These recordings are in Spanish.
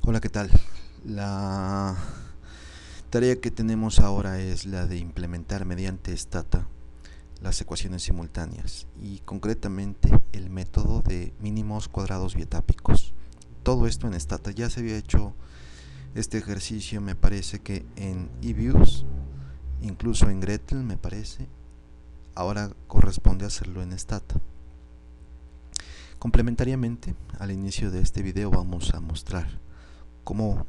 Hola, ¿qué tal? La tarea que tenemos ahora es la de implementar mediante Stata las ecuaciones simultáneas y concretamente el método de mínimos cuadrados bietápicos. Todo esto en Stata. Ya se había hecho este ejercicio, me parece que en eViews, incluso en Gretel, me parece. Ahora corresponde hacerlo en Stata. Complementariamente, al inicio de este video vamos a mostrar cómo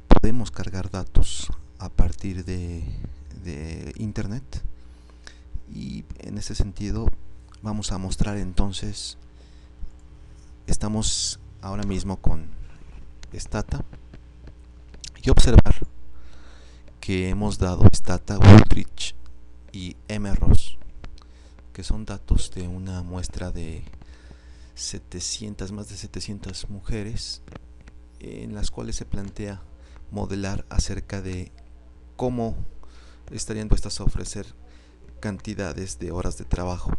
podemos cargar datos a partir de internet, y en ese sentido vamos a mostrar entonces, estamos ahora mismo con Stata y observar que hemos dado Stata, Wooldridge y MROS, que son datos de una muestra de 700, más de 700 mujeres, en las cuales se plantea modelar acerca de cómo estarían puestas a ofrecer cantidades de horas de trabajo.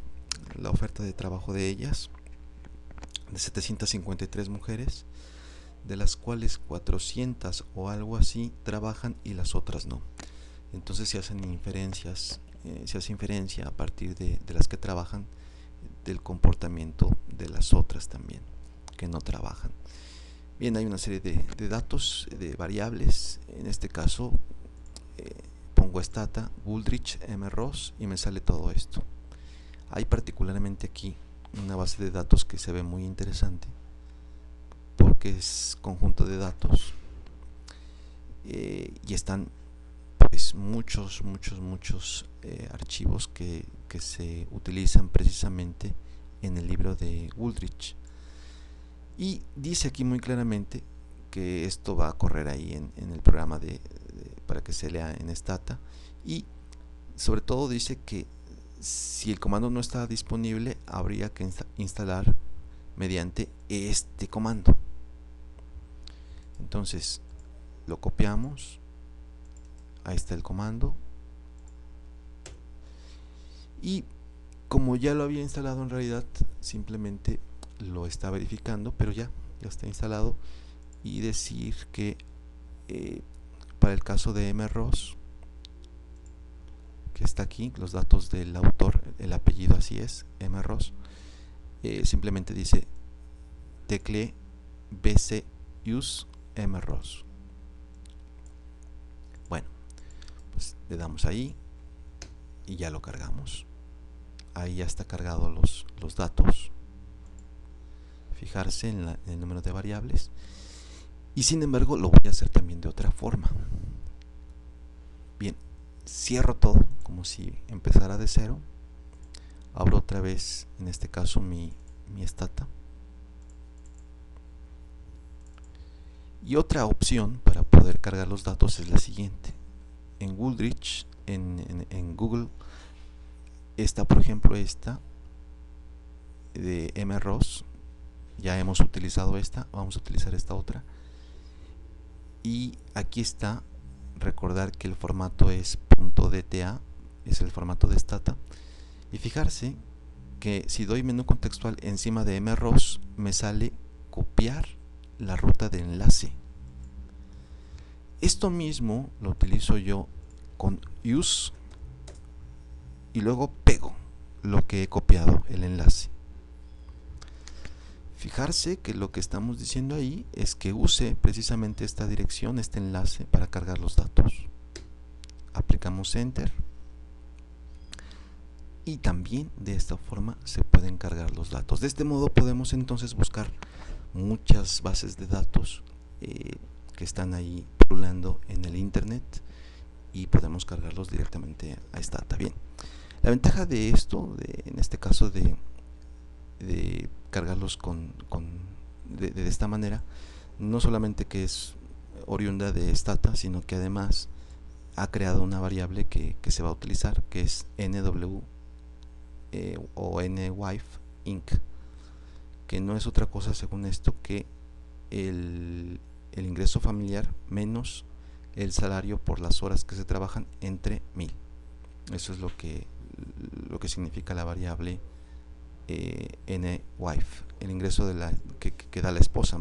La oferta de trabajo de ellas, de 753 mujeres, de las cuales 400 o algo así trabajan y las otras no. Entonces se hacen inferencias, se hace inferencia a partir de las que trabajan del comportamiento de las otras también que no trabajan. Bien, hay una serie de datos, de variables. En este caso pongo Stata, Wooldridge, MROS y me sale todo esto. Hay particularmente aquí una base de datos que se ve muy interesante porque es conjunto de datos, y están pues muchos archivos que se utilizan precisamente en el libro de Wooldridge, y dice aquí muy claramente que esto va a correr ahí en el programa para que se lea en Stata, y sobre todo dice que si el comando no está disponible habría que instalar mediante este comando. Entonces lo copiamos, ahí está el comando, y como ya lo había instalado, en realidad simplemente lo está verificando, pero ya está instalado, y decir que para el caso de MROS, que está aquí, los datos del autor, el apellido así es, MROS, simplemente dice tecle bc use MROS. Bueno, pues le damos ahí y ya lo cargamos. Ahí ya está cargado los datos. Fijarse en el número de variables. Y sin embargo lo voy a hacer también de otra forma. Bien, cierro todo como si empezara de cero. Abro otra vez, en este caso mi Stata. Y otra opción para poder cargar los datos es la siguiente. En Wooldridge, en Google, está por ejemplo esta de MROS. Ya hemos utilizado esta, vamos a utilizar esta otra. Y aquí está, recordar que el formato es .dta, es el formato de Stata. Y fijarse que si doy menú contextual encima de MROS, me sale copiar la ruta de enlace. Esto mismo lo utilizo yo con use y luego pego lo que he copiado, el enlace. Fijarse que lo que estamos diciendo ahí es que use precisamente esta dirección, este enlace, para cargar los datos. Aplicamos Enter y también de esta forma se pueden cargar los datos. De este modo podemos entonces buscar muchas bases de datos que están ahí pululando en el internet, y podemos cargarlos directamente a Stata. Bien, la ventaja de esto, en este caso de cargarlos de esta manera, no solamente que es oriunda de Stata, sino que además ha creado una variable que se va a utilizar, que es nw o nwife inc, que no es otra cosa según esto que el ingreso familiar menos el salario por las horas que se trabajan entre 1000. Eso es lo que significa la variable nwife, el ingreso que da la esposa.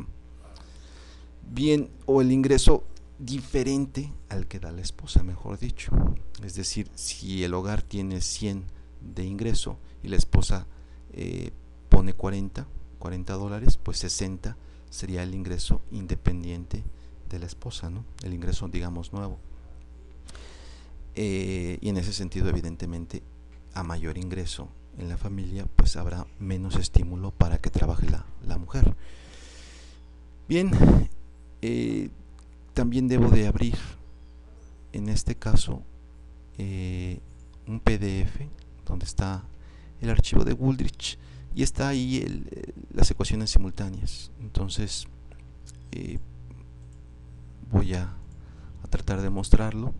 bien, o el ingreso diferente al que da la esposa, mejor dicho. Es decir, si el hogar tiene 100 de ingreso y la esposa pone $40, pues 60 sería el ingreso independiente de la esposa, ¿no? El ingreso, digamos, nuevo. Y en ese sentido, evidentemente, a mayor ingreso en la familia, pues habrá menos estímulo para que trabaje la mujer. Bien, también debo de abrir, en este caso, un PDF donde está el archivo de Wooldridge y está ahí las ecuaciones simultáneas. Entonces voy a tratar de mostrarlo.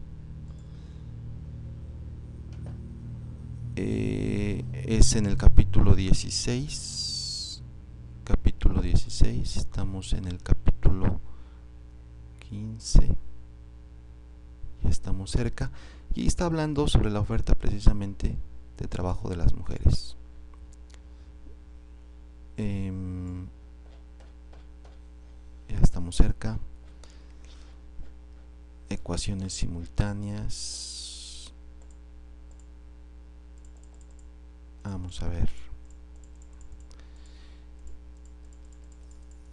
Es en el capítulo 16. Capítulo 16. Estamos en el capítulo 15. Ya estamos cerca. Y está hablando sobre la oferta precisamente de trabajo de las mujeres. Ya estamos cerca. Ecuaciones simultáneas. Vamos a ver.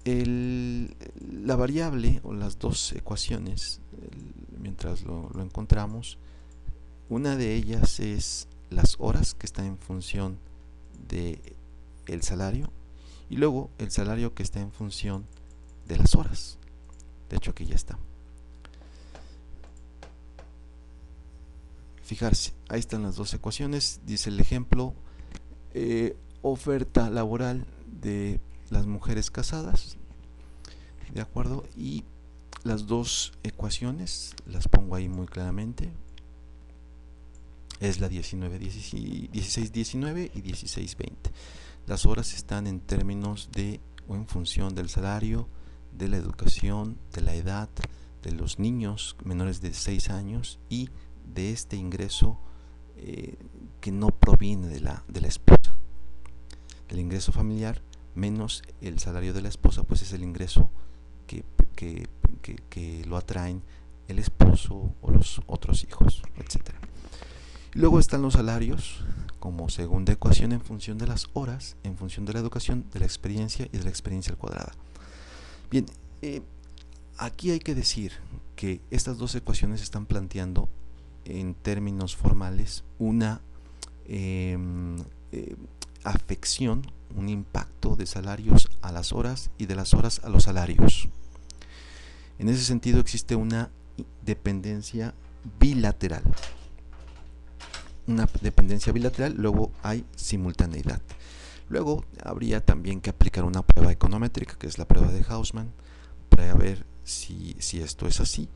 La variable o las dos ecuaciones, mientras lo encontramos, una de ellas es las horas, que está en función de el salario, y luego el salario, que está en función de las horas. De hecho, aquí ya está. Fijarse, ahí están las dos ecuaciones. Dice el ejemplo: oferta laboral de las mujeres casadas, de acuerdo, y las dos ecuaciones las pongo ahí muy claramente. Es la 16-19 y 16-20. Las horas están en términos de o en función del salario, de la educación, de la edad de los niños menores de 6 años y de este ingreso que no proviene de la esposa. El ingreso familiar menos el salario de la esposa, pues es el ingreso que lo atraen el esposo o los otros hijos, etc. Luego están los salarios como segunda ecuación en función de las horas, en función de la educación, de la experiencia y de la experiencia al cuadrada. Bien, aquí hay que decir que estas dos ecuaciones están planteando en términos formales una afección, un impacto de salarios a las horas y de las horas a los salarios. En ese sentido existe una dependencia bilateral. Luego hay simultaneidad. Luego habría también que aplicar una prueba econométrica, que es la prueba de Hausman, para ver si esto es así.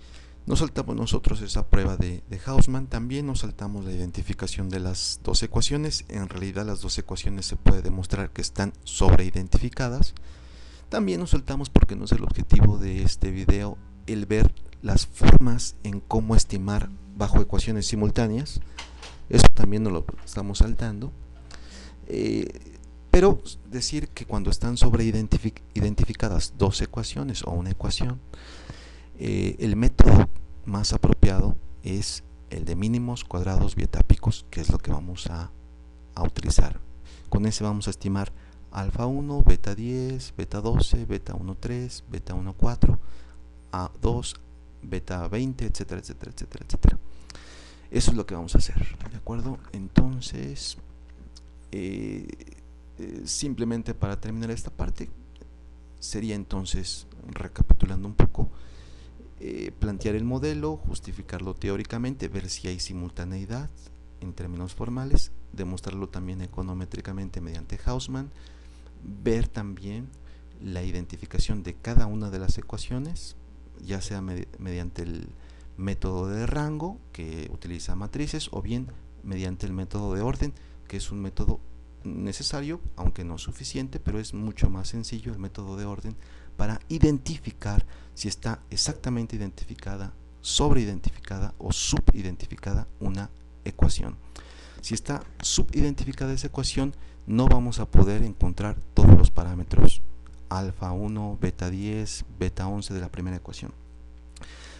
Nos saltamos nosotros esa prueba de Hausman. También nos saltamos la identificación de las dos ecuaciones. En realidad las dos ecuaciones se puede demostrar que están sobreidentificadas. También nos saltamos, porque no es el objetivo de este video, el ver las formas en cómo estimar bajo ecuaciones simultáneas. Eso también nos lo estamos saltando. Pero decir que cuando están sobreidentificadas dos ecuaciones o una ecuación, el método más apropiado es el de mínimos cuadrados bietápicos, que es lo que vamos a utilizar. Con ese vamos a estimar alfa 1, beta 10, beta 12, beta 1.3, beta 1.4, A2, beta 20, etcétera, etcétera, etcétera, etcétera. Eso es lo que vamos a hacer, ¿de acuerdo? Entonces, simplemente para terminar esta parte, sería entonces, recapitulando un poco, plantear el modelo, justificarlo teóricamente, ver si hay simultaneidad en términos formales, demostrarlo también econométricamente mediante Hausman, ver también la identificación de cada una de las ecuaciones, ya sea mediante el método de rango, que utiliza matrices, o bien mediante el método de orden, que es un método necesario, aunque no suficiente, pero es mucho más sencillo el método de orden para identificar si está exactamente identificada, sobreidentificada o subidentificada una ecuación. Si está subidentificada esa ecuación, no vamos a poder encontrar todos los parámetros alfa 1, beta 10, beta 11 de la primera ecuación.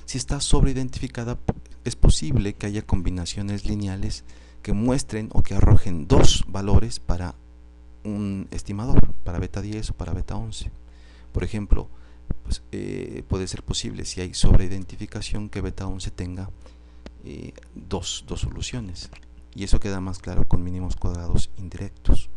Si está sobreidentificada, es posible que haya combinaciones lineales que muestren o que arrojen dos valores para un estimador, para beta 10 o para beta 11. Por ejemplo, pues, puede ser posible, si hay sobreidentificación, que beta 11 tenga dos soluciones, y eso queda más claro con mínimos cuadrados indirectos.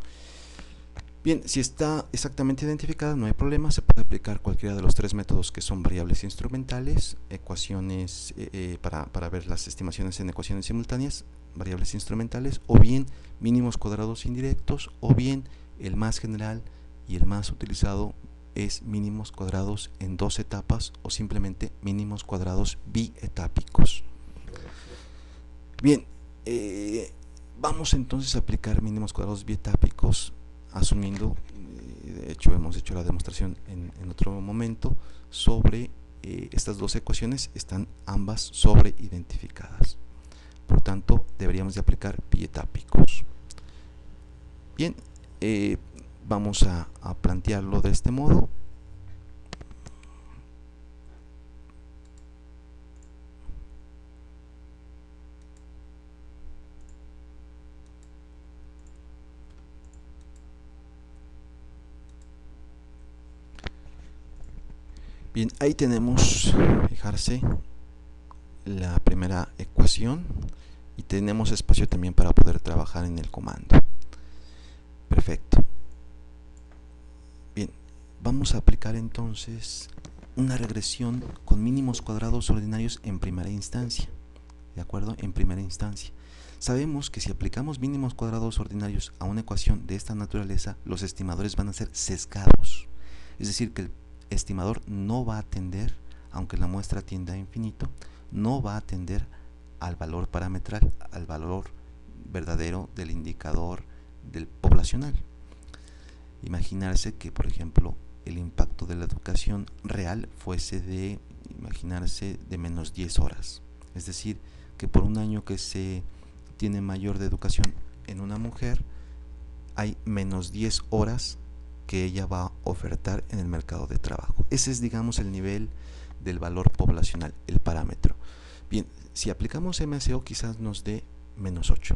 Bien, si está exactamente identificada, no hay problema, se puede aplicar cualquiera de los tres métodos que son variables instrumentales, ecuaciones para ver las estimaciones en ecuaciones simultáneas, variables instrumentales, o bien mínimos cuadrados indirectos, o bien el más general y el más utilizado es mínimos cuadrados en dos etapas, o simplemente mínimos cuadrados bietápicos. Bien, vamos entonces a aplicar mínimos cuadrados bietápicos, asumiendo, de hecho hemos hecho la demostración en otro momento, sobre estas dos ecuaciones están ambas sobreidentificadas. Por tanto, deberíamos de aplicar bietápicos. Bien, vamos a plantearlo de este modo. Bien, ahí tenemos, fijarse, la primera ecuación, y tenemos espacio también para poder trabajar en el comando. Perfecto. Bien, vamos a aplicar entonces una regresión con mínimos cuadrados ordinarios en primera instancia. ¿De acuerdo? En primera instancia. Sabemos que si aplicamos mínimos cuadrados ordinarios a una ecuación de esta naturaleza, los estimadores van a ser sesgados. Es decir, que el estimador no va a tender, aunque la muestra tienda a infinito, no va a tender al valor parametral, al valor verdadero del indicador del poblacional. Imaginarse que, por ejemplo, el impacto de la educación real fuese de, imaginarse, de menos 10 horas. Es decir, que por un año que se tiene mayor de educación en una mujer, hay menos 10 horas que ella va a ofertar en el mercado de trabajo. Ese es, digamos, el nivel del valor poblacional, el parámetro. Bien, si aplicamos MSO quizás nos dé menos 8,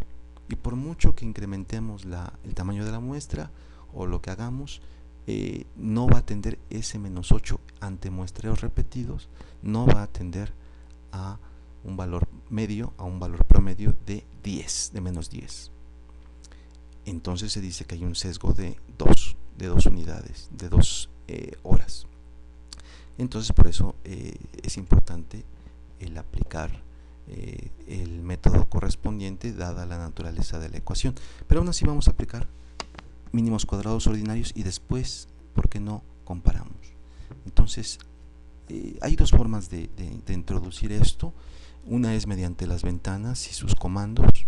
y por mucho que incrementemos el tamaño de la muestra o lo que hagamos, no va a tender ese menos 8 ante muestreos repetidos, no va a tender a un valor medio, a un valor promedio de 10, de menos 10. Entonces se dice que hay un sesgo de 2 unidades, de 2 horas. Entonces por eso es importante el aplicar el método correspondiente dada la naturaleza de la ecuación. Pero aún así vamos a aplicar mínimos cuadrados ordinarios y después, ¿por qué no?, comparamos. Entonces hay dos formas de introducir esto. Una es mediante las ventanas y sus comandos,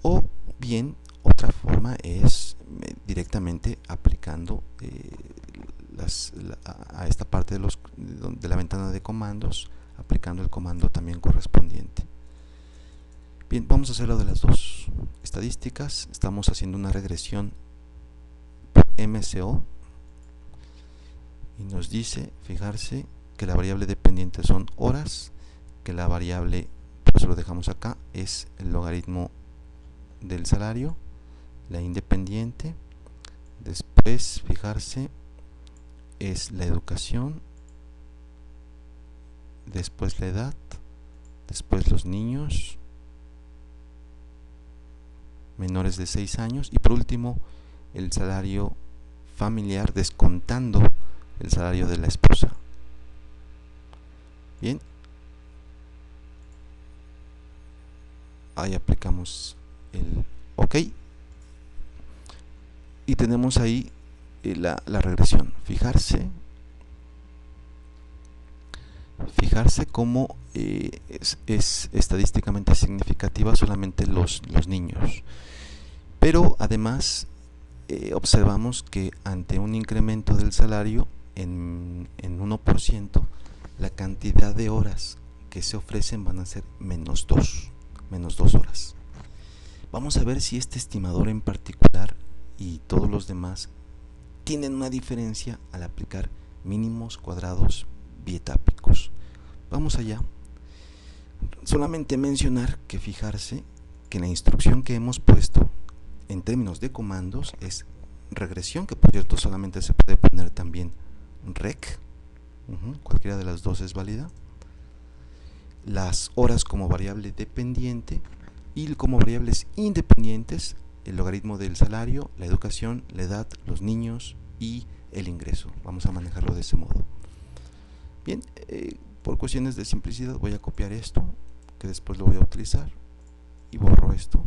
o bien otra forma es directamente aplicando a esta parte de la ventana de comandos, aplicando el comando también correspondiente. Bien, vamos a hacerlo de las dos estadísticas. Estamos haciendo una regresión por MSO y nos dice, fijarse, que la variable dependiente son horas, que la variable, por eso lo dejamos acá, es el logaritmo del salario, la independiente, después, fijarse, es la educación, después la edad, después los niños menores de 6 años y por último el salario familiar descontando el salario de la esposa. Bien, ahí aplicamos el OK y tenemos ahí la regresión. Fijarse cómo es estadísticamente significativa solamente los niños, pero además observamos que ante un incremento del salario en 1%, la cantidad de horas que se ofrecen van a ser menos 2 horas. Vamos a ver si este estimador en particular y todos los demás tienen una diferencia al aplicar mínimos cuadrados bietápicos. Vamos allá. Solamente mencionar que fijarse que la instrucción que hemos puesto en términos de comandos es regresión, que por cierto solamente se puede poner también rec, cualquiera de las dos es válida. Las horas como variable dependiente y como variables independientes el logaritmo del salario, la educación, la edad, los niños y el ingreso. Vamos a manejarlo de ese modo. Bien, por cuestiones de simplicidad voy a copiar esto, que después lo voy a utilizar, y borro esto.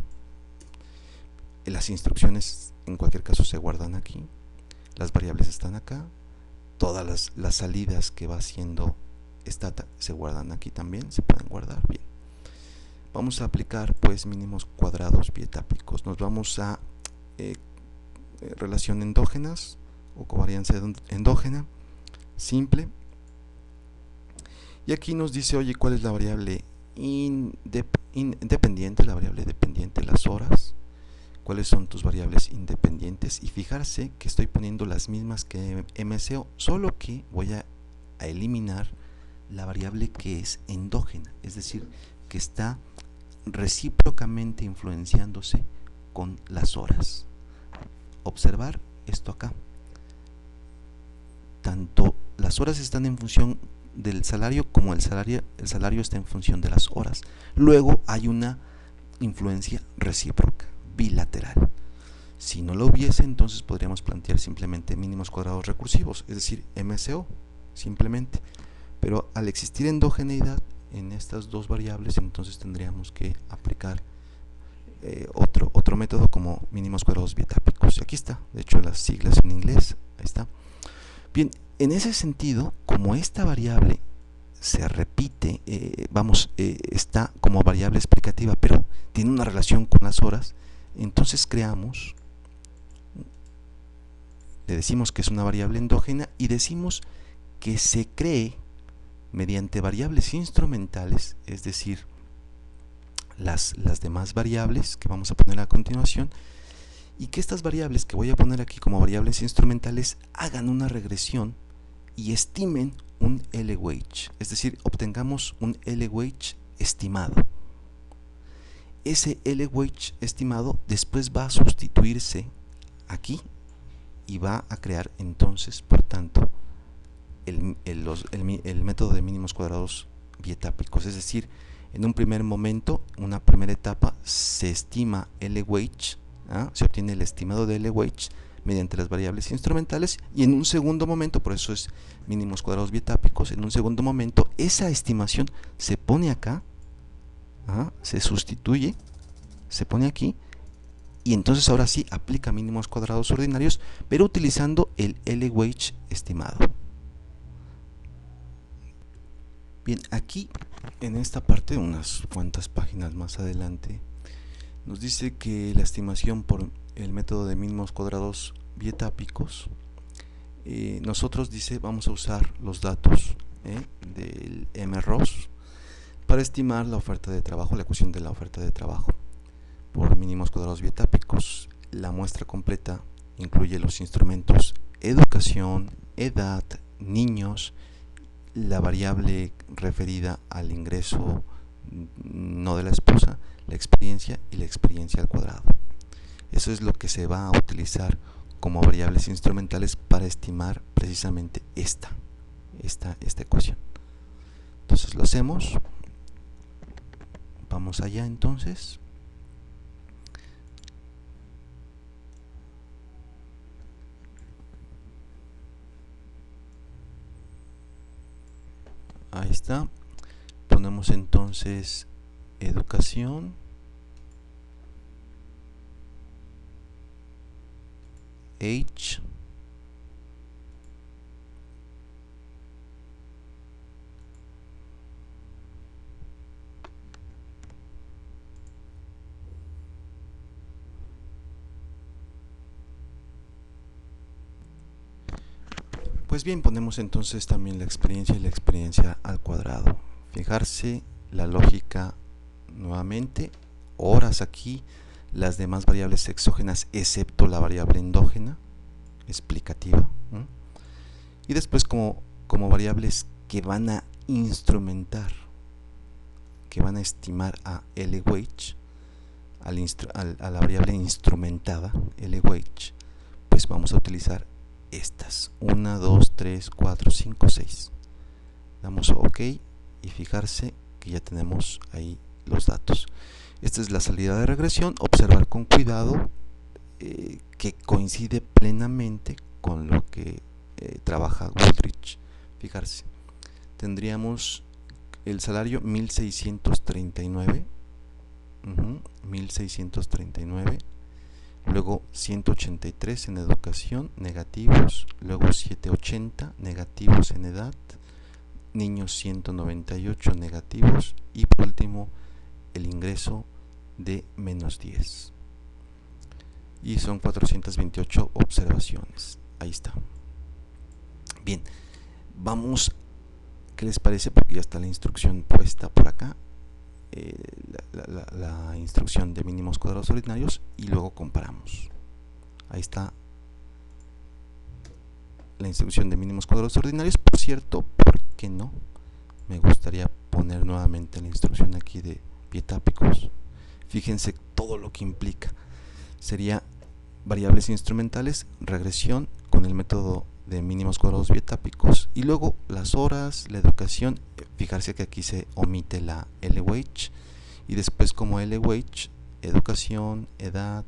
Las instrucciones en cualquier caso se guardan aquí, las variables están acá, todas las salidas que va haciendo stata se guardan aquí también, se pueden guardar. Bien, vamos a aplicar pues mínimos cuadrados bietápicos. Nos vamos a relación endógenas o covarianza endógena simple, y aquí nos dice, oye, ¿cuál es la variable independiente? La variable dependiente, las horas. ¿Cuáles son tus variables independientes? Y fijarse que estoy poniendo las mismas que MCO, solo que voy a eliminar la variable que es endógena, es decir, que está recíprocamente influenciándose con las horas. Observar esto acá. Tanto las horas están en función del salario como el salario está en función de las horas. Luego hay una influencia recíproca, bilateral. Si no lo hubiese, entonces podríamos plantear simplemente mínimos cuadrados recursivos, es decir, MCO, simplemente. Pero al existir endogeneidad en estas dos variables, entonces tendríamos que aplicar otro método como mínimos cuadrados bietápicos. Aquí está, de hecho las siglas en inglés, ahí está. Bien, en ese sentido, como esta variable se repite, está como variable explicativa, pero tiene una relación con las horas, entonces creamos, le decimos que es una variable endógena y decimos que se cree mediante variables instrumentales, es decir, las demás variables que vamos a poner a continuación, y que estas variables que voy a poner aquí como variables instrumentales hagan una regresión y estimen un LWH, es decir, obtengamos un LWH estimado. Ese LWH estimado después va a sustituirse aquí y va a crear entonces, por tanto, el método de mínimos cuadrados bietápicos, es decir, en un primer momento, una primera etapa, se estima LWH, se obtiene el estimado de LWH mediante las variables instrumentales, y en un segundo momento, por eso es mínimos cuadrados bietápicos, en un segundo momento esa estimación se pone acá, se sustituye, se pone aquí, y entonces ahora sí aplica mínimos cuadrados ordinarios, pero utilizando el LWH estimado. Bien, aquí en esta parte, unas cuantas páginas más adelante, nos dice que la estimación por el método de mínimos cuadrados bietápicos, nosotros dice vamos a usar los datos del MROS para estimar la oferta de trabajo, la ecuación de la oferta de trabajo por mínimos cuadrados bietápicos. La muestra completa incluye los instrumentos educación, edad, niños, la variable referida al ingreso no de la esposa, la experiencia y la experiencia al cuadrado. Eso es lo que se va a utilizar como variables instrumentales para estimar precisamente esta ecuación. Entonces lo hacemos. Vamos allá entonces. Ahí está. Ponemos entonces educación, age, pues bien, ponemos entonces también la experiencia y la experiencia al cuadrado. Fijarse la lógica nuevamente, horas aquí, las demás variables exógenas excepto la variable endógena, explicativa, ¿m? Y después como variables que van a instrumentar, que van a estimar a LWH, a la variable instrumentada LWH, pues vamos a utilizar estas 1, 2, 3, 4, 5, 6. Damos OK y fijarse que ya tenemos ahí los datos. Esta es la salida de regresión. Observar con cuidado que coincide plenamente con lo que trabaja Wooldridge. Fijarse, tendríamos el salario 1639, 1639, luego 183 en educación, negativos, luego 780 negativos en edad, niños 198 negativos y por último el ingreso de menos 10. Y son 428 observaciones. Ahí está. Bien, vamos, ¿qué les parece? Porque ya está la instrucción puesta por acá, la instrucción de mínimos cuadrados ordinarios, y luego comparamos. Ahí está la instrucción de mínimos cuadrados ordinarios. Por cierto, ¿por qué no? Me gustaría poner nuevamente la instrucción aquí de bietápicos. Fíjense todo lo que implica. Sería variables instrumentales, regresión con el método de mínimos cuadrados bietápicos, y luego las horas, la educación. Fijarse que aquí se omite la LWH, y después como LWH, educación, edad,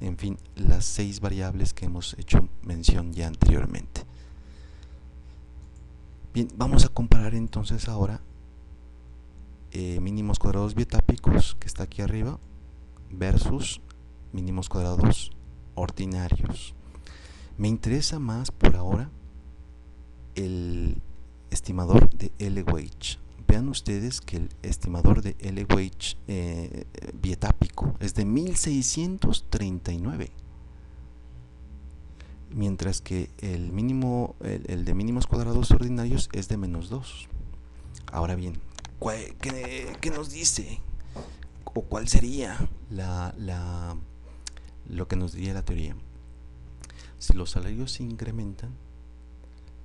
en fin, las 6 variables que hemos hecho mención ya anteriormente. Bien, vamos a comparar entonces ahora mínimos cuadrados bietápicos, que está aquí arriba, versus mínimos cuadrados ordinarios. Me interesa más por ahora el estimador de LWH. Vean ustedes que el estimador de LWH bietápico es de 1639, mientras que el de mínimos cuadrados ordinarios es de menos 2. Ahora bien, ¿qué nos dice? ¿O cuál sería lo que nos diría la teoría? Si los salarios se incrementan,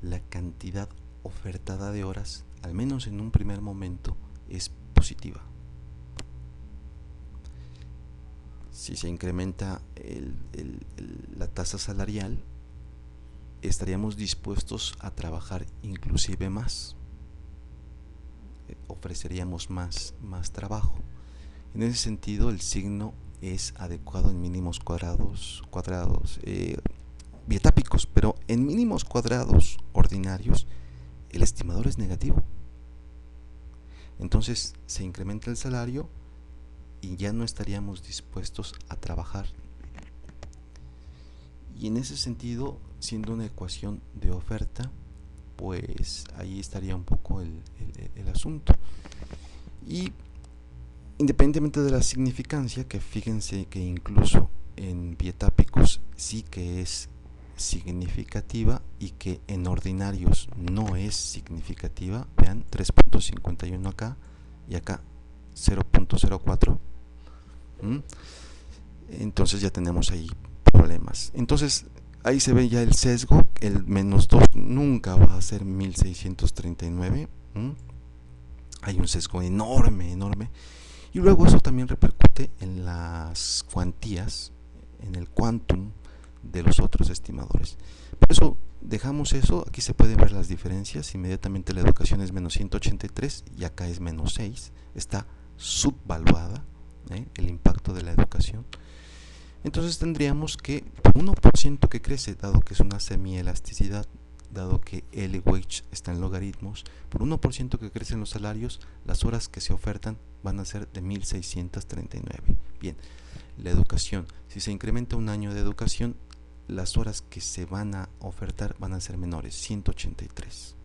la cantidad ofertada de horas, al menos en un primer momento, es positiva. Si se incrementa la tasa salarial, estaríamos dispuestos a trabajar inclusive más. Ofreceríamos más trabajo. En ese sentido, el signo es adecuado en mínimos cuadrados bietápicos, pero en mínimos cuadrados ordinarios el estimador es negativo. Entonces se incrementa el salario y ya no estaríamos dispuestos a trabajar. Y en ese sentido, siendo una ecuación de oferta, pues ahí estaría un poco el asunto. Y independientemente de la significancia, que fíjense que incluso en bietápicos sí que es significativa y que en ordinarios no es significativa. Vean, 3.51 acá y acá 0.04. Entonces ya tenemos ahí problemas. Entonces ahí se ve ya el sesgo. El menos 2 nunca va a ser 1639. Hay un sesgo enorme. Y luego eso también repercute en las cuantías, en el quantum de los otros estimadores. Por eso dejamos eso. Aquí se pueden ver las diferencias. Inmediatamente la educación es menos 183 y acá es menos 6. Está subvaluada el impacto de la educación. Entonces tendríamos que por 1% que crece, dado que es una semielasticidad, dado que LWH está en logaritmos, por 1% que crecen los salarios, las horas que se ofertan van a ser de 1639. Bien, la educación, si se incrementa un año de educación, las horas que se van a ofertar van a ser menores, 183.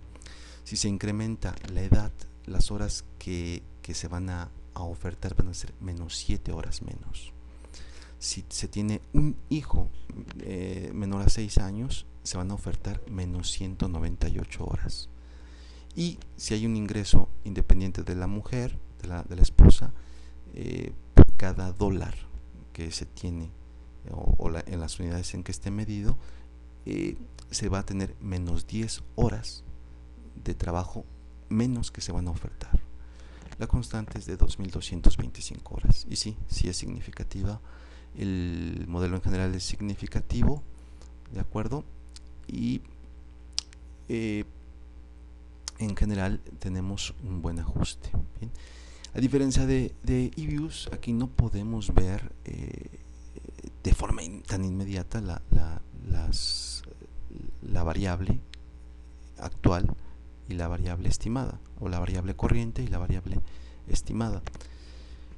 Si se incrementa la edad, las horas que se van a ofertar van a ser menos 7 horas menos. Si se tiene un hijo menor a 6 años, se van a ofertar menos 198 horas. Y si hay un ingreso independiente de la mujer, de la esposa, por cada dólar que se tiene en las unidades en que esté medido, se va a tener menos 10 horas de trabajo menos que se van a ofertar. La constante es de 2225 horas. Y sí, sí es significativa. El modelo en general es significativo, ¿de acuerdo? Y en general tenemos un buen ajuste. ¿Bien? A diferencia de eViews, aquí no podemos ver de forma tan inmediata la variable actual y la variable estimada, o la variable corriente y la variable estimada.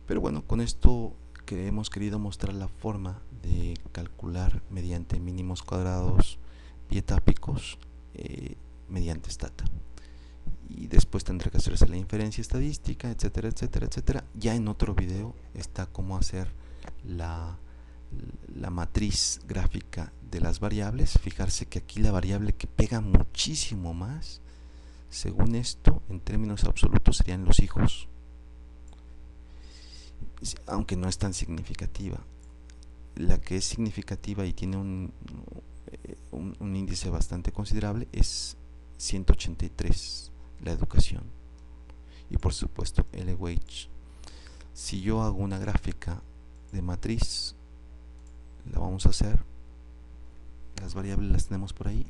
Pero bueno, con esto que hemos querido mostrar la forma de calcular mediante mínimos cuadrados pietápicos mediante Stata. Y después tendrá que hacerse la inferencia estadística, etcétera, etcétera, etcétera. Ya en otro video está cómo hacer la matriz gráfica de las variables. Fijarse que aquí la variable que pega muchísimo más, según esto, en términos absolutos serían los hijos, aunque no es tan significativa. La que es significativa y tiene un índice bastante considerable es 183, la educación, y por supuesto el wage. Si yo hago una gráfica de matriz, la vamos a hacer, las variables las tenemos por ahí,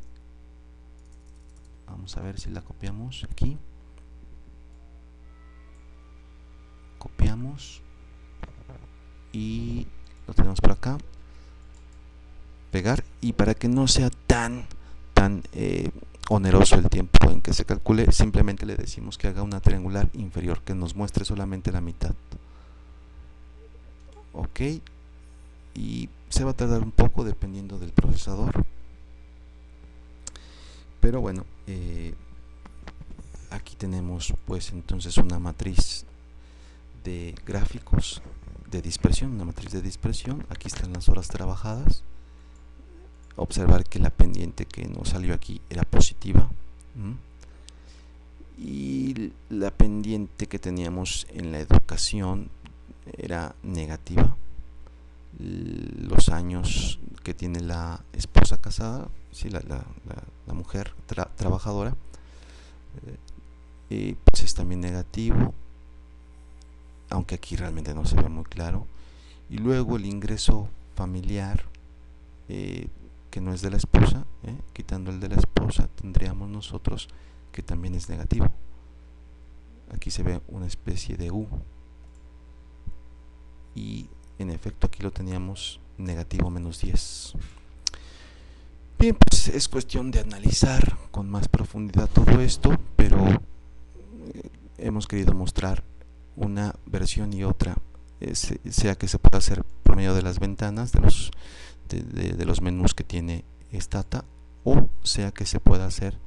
vamos a ver si la copiamos aquí, copiamos y lo tenemos por acá, pegar, y para que no sea tan oneroso el tiempo en que se calcule, simplemente le decimos que haga una triangular inferior, que nos muestre solamente la mitad. Ok, y se va a tardar un poco dependiendo del procesador, pero bueno, aquí tenemos pues entonces una matriz de gráficos de dispersión, una matriz de dispersión. Aquí están las horas trabajadas. Observar que la pendiente que nos salió aquí era positiva, y la pendiente que teníamos en la educación era negativa. Los años que tiene la esposa casada, sí, la mujer trabajadora, pues es también negativo, aunque aquí realmente no se ve muy claro. Y luego el ingreso familiar, que no es de la esposa, quitando el de la esposa, tendríamos nosotros que también es negativo. Aquí se ve una especie de U, y en efecto aquí lo teníamos negativo menos 10. Bien, pues es cuestión de analizar con más profundidad todo esto, pero hemos querido mostrar una versión y otra, sea que se pueda hacer por medio de las ventanas, de los menús que tiene Stata, o sea que se pueda hacer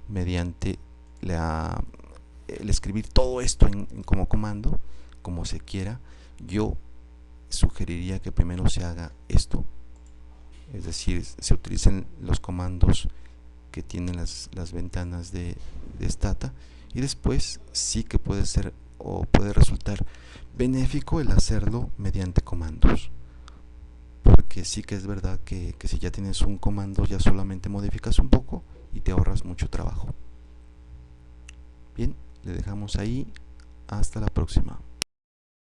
mediante el escribir todo esto como comando, como se quiera. Yo sugeriría que primero se haga esto, es decir, se utilicen los comandos que tienen las ventanas de Stata, y después sí que puede ser o puede resultar benéfico el hacerlo mediante comandos, porque sí que es verdad que si ya tienes un comando, ya solamente modificas un poco y te ahorras mucho trabajo. Bien, le dejamos ahí, hasta la próxima.